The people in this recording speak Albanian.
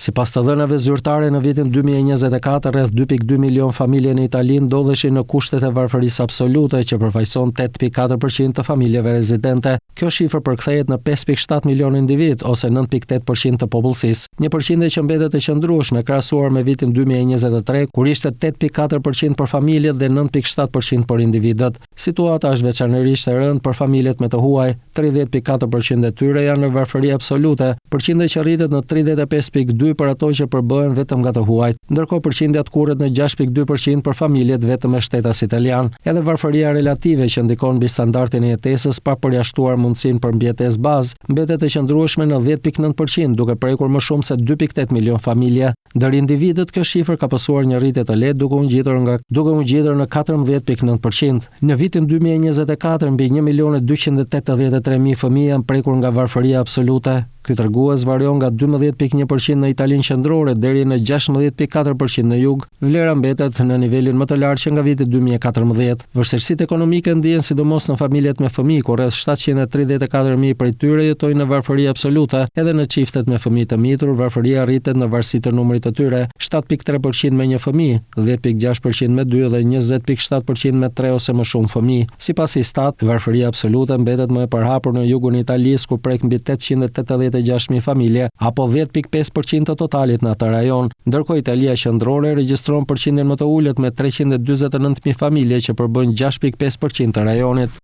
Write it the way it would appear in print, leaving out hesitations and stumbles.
Sipas të dhënave zyrtare, në vitin 2024 rreth 2.2 milion familje në Itali ndodheshin në kushtet e varfërisë absolute, që përfaqëson 8.4% të familjeve rezidente. Kjo shifër përkthehet në 5.7 milion individ ose 9.8% të popullsisë, një përqindje që mbetet e qëndrueshme krahasuar me vitin 2023, kur ishte 8.4% për familjet dhe 9.7% për individët. Situata është veçanërisht e rëndë për familjet me të huaj, 30.4% e tyre janë në varfëri absolute, përqindje që rritet në 35.2 për ato që përbëhen vetëm nga të huajt, ndërkohë përqindja kurret në 6.2% për familjet vetëm me shtetas italian. Edhe varfëria relative që ndikon mbi standardin e jetesës pa përjashtuar mundësinë për mbjetesë bazë, mbetet e qëndrueshme në 10.9%, duke prekur më shumë se 2.8 milion familje. Ndër individët, kjo shifër ka pasur një rritje të lehtë duke u ngjitur në 14.9%. Në vitin 2024 mbi 1.283.000 fëmijë janë prekur nga varfëria absolute. Ky tregues varion nga 12.1% në Italinë qendrore deri në 16.4% në jug. Vlera mbetet në nivelin më të lartë që nga viti 2014. Vështirësitë ekonomike ndihen sidomos në familjet me fëmijë, ku rreth 734.000 prej tyre jetojnë në varfëri absolute. Edhe në çiftet me fëmijë të mitur, varfëria rritet në varësi të numrit të tyre, 7.3% me një fëmijë, 10.6% me 2 dhe 20.7% me 3 ose më shumë fëmijë. Sipas Istat, varfëria absolute mbetet më e përhapur në jugun e Italisë, ku prek mbi 886.000 familje, apo 10.5% të totalit në atë rajon, ndërkohë Italia qendrore regjistron përqindjen më të ulët me 349.000 familje që përbën 6.5% të rajonit.